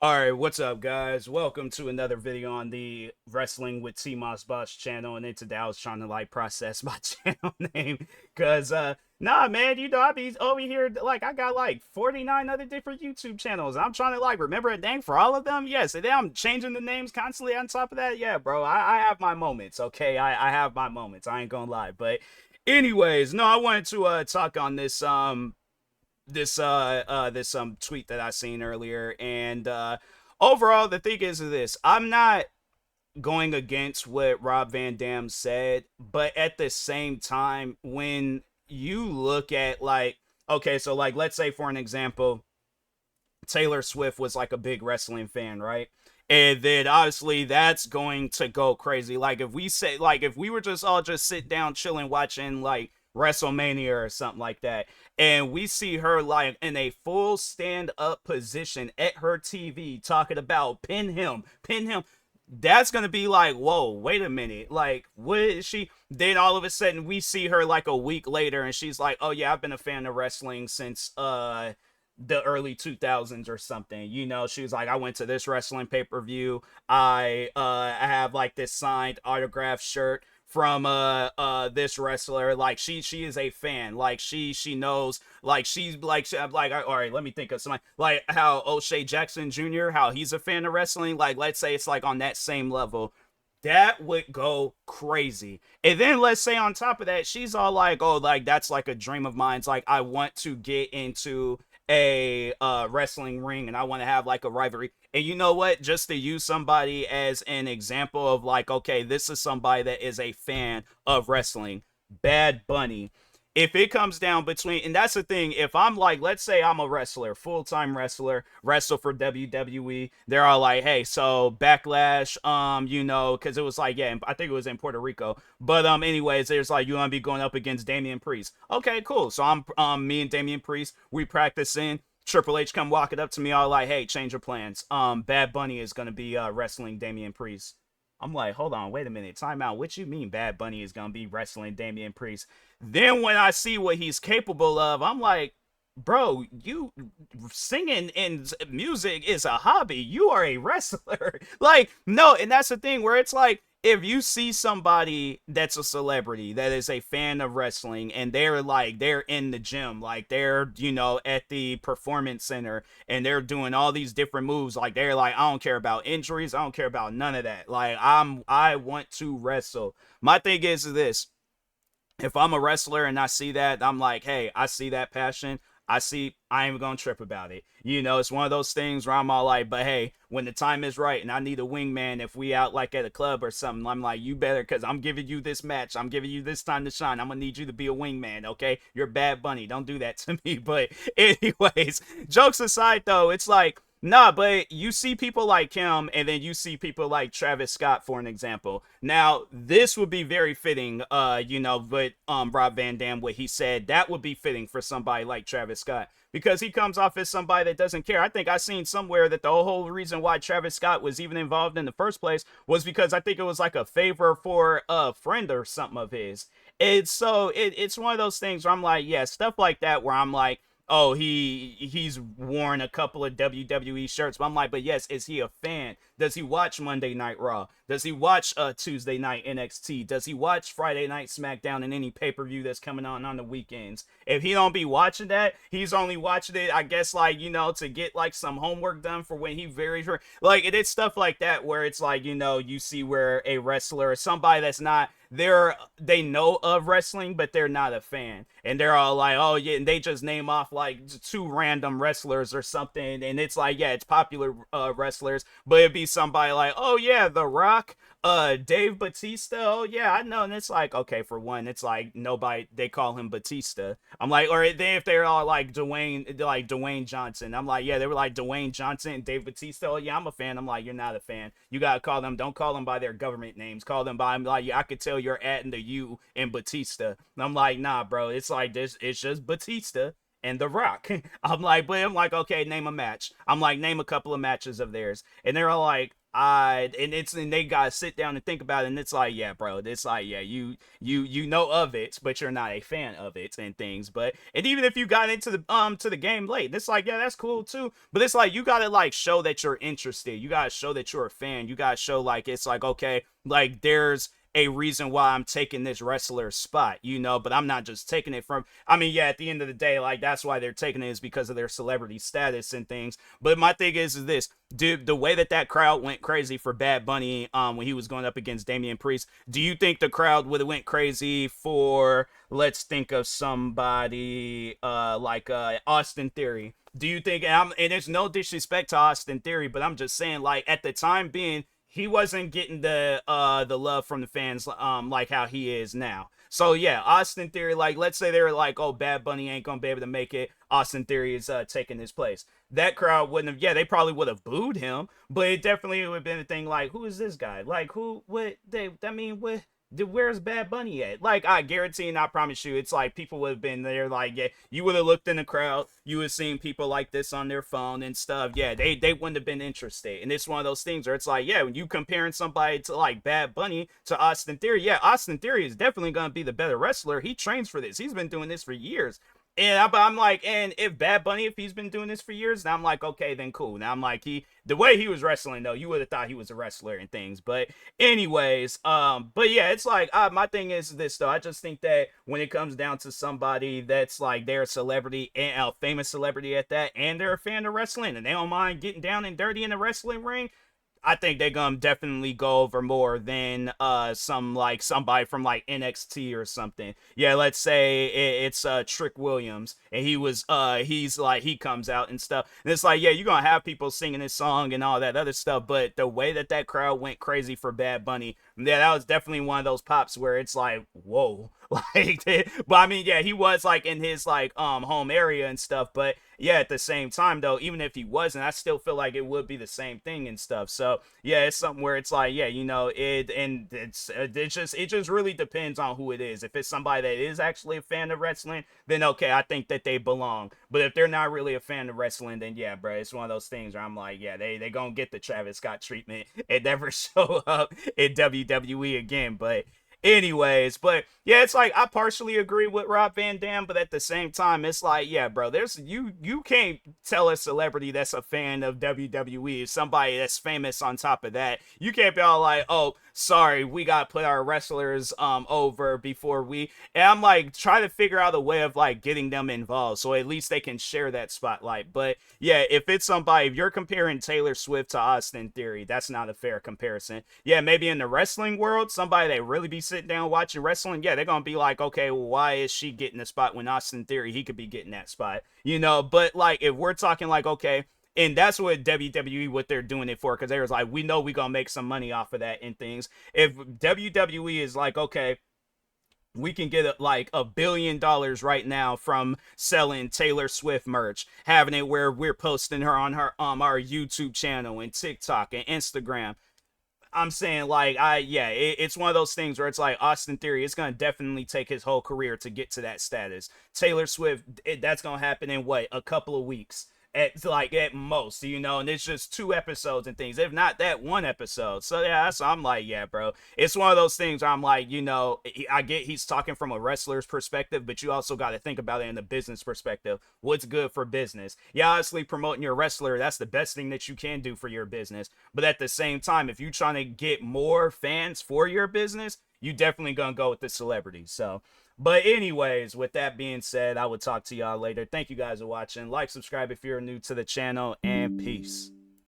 All right, what's up, guys? Welcome to another video on the Wrestling with TMossBoss channel. And then today I was trying to process my channel name because nah, man, I be over here I got 49 other different YouTube channels. I'm trying to remember a name for all of them. Yes, and then I'm changing the names constantly on top of that. Yeah, bro, I have my moments. Okay, I have my moments. I ain't gonna lie, but anyways, no, I wanted to talk on this tweet that I seen earlier, and overall the thing is this: I'm not going against what Rob Van Dam said, but at the same time, when you look at okay, so let's say for an example, Taylor Swift was a big wrestling fan, right? And then obviously that's going to go crazy. If we say if we were just all just sit down chilling watching WrestleMania or something like that, and we see her in a full stand up position at her TV talking about pin him. That's gonna be whoa, wait a minute, what is she? Then all of a sudden we see her a week later, and she's like, oh yeah, I've been a fan of wrestling since the early 2000s or something. She was like, I went to this wrestling pay-per-view. I have this signed autograph shirt from this wrestler. She is a fan. She knows, she's I'm all right, let me think of somebody how O'Shea Jackson Jr., how he's a fan of wrestling. Let's say it's on that same level. That would go crazy. And then let's say on top of that, she's all oh, that's a dream of mine. It's I want to get into a wrestling ring, and I want to have a rivalry. And you know what? Just to use somebody as an example of okay, this is somebody that is a fan of wrestling. Bad Bunny. If it comes down between, and that's the thing, if I'm let's say I'm a wrestler, full-time wrestler, wrestle for WWE, they're all hey, so Backlash, because it was yeah, I think it was in Puerto Rico, but anyways, there's you want to be going up against Damian Priest. Okay, cool. So I'm me and Damian Priest, we practicing. Triple H come walking up to me all hey, change your plans. Bad Bunny is gonna be wrestling Damian Priest. I'm hold on, wait a minute, time out. What you mean Bad Bunny is gonna be wrestling Damian Priest? Then when I see what he's capable of, I'm bro, you singing and music is a hobby. You are a wrestler. No, and that's the thing where it's if you see somebody that's a celebrity that is a fan of wrestling, and they're in the gym, they're at the performance center, and they're doing all these different moves, they're I don't care about injuries, I don't care about none of that, I want to wrestle. My thing is this: if I'm a wrestler and I see that, I'm hey, I see that passion. I ain't gonna trip about it. It's one of those things where I'm all but hey, when the time is right and I need a wingman, if we out at a club or something, I'm you better, because I'm giving you this match. I'm giving you this time to shine. I'm gonna need you to be a wingman, okay? You're Bad Bunny. Don't do that to me. But anyways, jokes aside though, it's nah, but you see people like him, and then you see people like Travis Scott, for an example. Now, this would be very fitting, but Rob Van Dam, what he said, that would be fitting for somebody like Travis Scott, because he comes off as somebody that doesn't care. I think I seen somewhere that the whole reason why Travis Scott was even involved in the first place was because I think it was a favor for a friend or something of his. And so it's one of those things where I'm yeah, stuff like that where I'm oh, he's worn a couple of WWE shirts. But I'm but yes, is he a fan? Does he watch Monday Night Raw? Does he watch Tuesday Night NXT? Does he watch Friday Night SmackDown and any pay-per-view that's coming on the weekends? If he don't be watching that, he's only watching it, I guess, to get some homework done for when he very sure. It's stuff like that where it's you see where a wrestler or somebody that's not they know of wrestling, but they're not a fan, and they're all oh yeah, and they just name off two random wrestlers or something, and it's yeah, it's popular wrestlers, but it'd be somebody oh yeah, The Rock, Dave Batista, oh yeah, I know. And it's okay, for one, it's nobody, they call him Batista. I'm or they, if they're all Dwayne Johnson, I'm yeah, they were Dwayne Johnson and Dave Batista, oh yeah, I'm a fan. I'm you're not a fan. You gotta call them, don't call them by their government names, call them by, I'm yeah, I could tell you're adding the U in Batista. And I'm nah, bro, it's this, it's just Batista and The Rock. I'm but I'm okay, name a match. I'm name a couple of matches of theirs. And they're all and they gotta sit down and think about it, and it's like, yeah, bro, it's like, yeah, you know of it, but you're not a fan of it and things. But and even if you got into the to the game late, it's like, yeah, that's cool too. But it's like you gotta like show that you're interested. You gotta show that you're a fan. You gotta show like it's like, okay, like there's a reason why I'm taking this wrestler's spot, you know, but I'm not just taking it from, I mean, yeah, at the end of the day, like, that's why they're taking it is because of their celebrity status and things. But my thing is this, dude, the way that that crowd went crazy for Bad Bunny when he was going up against Damian Priest, do you think the crowd would have went crazy for, let's think of somebody like Austin Theory? Do you think, and there's no disrespect to Austin Theory, but I'm just saying, like, at the time being, he wasn't getting the love from the fans like how he is now. So yeah, Austin Theory, like let's say they were like, oh, Bad Bunny ain't gonna be able to make it. Austin Theory is taking his place. That crowd wouldn't have, yeah, they probably would have booed him, but it definitely would have been a thing like, who is this guy? Like who what they I mean what where's Bad Bunny at? Like, I guarantee and I promise you, it's like people would have been there. Like, yeah, you would have looked in the crowd, you would have seen people like this on their phone and stuff. Yeah, they wouldn't have been interested. And it's one of those things where it's like, yeah, when you comparing somebody to like Bad Bunny to Austin Theory, yeah, Austin Theory is definitely gonna be the better wrestler. He trains for this. He's been doing this for years. And I'm like, and if Bad Bunny, if he's been doing this for years, now I'm like, okay, then cool. Now I'm like, the way he was wrestling though, you would have thought he was a wrestler and things. But anyways, but yeah, it's like, my thing is this though. I just think that when it comes down to somebody that's like they're a celebrity and a famous celebrity at that, and they're a fan of wrestling, and they don't mind getting down and dirty in the wrestling ring, I think they're gonna definitely go over more than some like somebody from like NXT or something. Yeah, let's say it's Trick Williams and he's like he comes out and stuff. And it's like, yeah, you're gonna have people singing this song and all that other stuff, but the way that that crowd went crazy for Bad Bunny, yeah, that was definitely one of those pops where it's like, whoa. Like, but I mean, yeah, he was like in his like home area and stuff, but yeah, at the same time though, even if he wasn't, I still feel like it would be the same thing and stuff. So yeah, it's something where it's like, yeah, you know, it just really depends on who it is. If it's somebody that is actually a fan of wrestling, then okay, I think that they belong. But if they're not really a fan of wrestling, then yeah, bro, it's one of those things where I'm like, yeah, they gonna get the Travis Scott treatment and never show up in WWE again. But anyways, but yeah, it's like I partially agree with Rob Van Dam, but at the same time, it's like, yeah, bro, there's you can't tell a celebrity that's a fan of WWE, somebody that's famous on top of that. You can't be all like, oh, sorry, we gotta put our wrestlers over before we, and I'm like try to figure out a way of like getting them involved so at least they can share that spotlight. But yeah, if it's somebody, if you're comparing Taylor Swift to Austin Theory, that's not a fair comparison. Yeah, maybe in the wrestling world, somebody that really be sitting down watching wrestling, yeah, they're gonna be like, okay, well, why is she getting the spot when Austin Theory, he could be getting that spot, you know? But like if we're talking like, okay, and that's what WWE, what they're doing it for, because they was like, we know we gonna make some money off of that and things. If WWE is like, okay, we can get like $1 billion right now from selling Taylor Swift merch, having it where we're posting her on her our YouTube channel and TikTok and Instagram. I'm saying like it's one of those things where it's like Austin Theory, it's gonna definitely take his whole career to get to that status. Taylor Swift, that's gonna happen in what, a couple of weeks at like at most, you know, and it's just 2 episodes and things, if not that, 1 episode. So yeah, so I'm like, yeah, bro, it's one of those things where I'm like, you know, I get he's talking from a wrestler's perspective, but you also got to think about it in the business perspective. What's good for business? Yeah, obviously promoting your wrestler, that's the best thing that you can do for your business, but at the same time, if you're trying to get more fans for your business, you definitely gonna go with the celebrities. So but anyways, with that being said, I will talk to y'all later. Thank you guys for watching. Like, subscribe if you're new to the channel, and peace.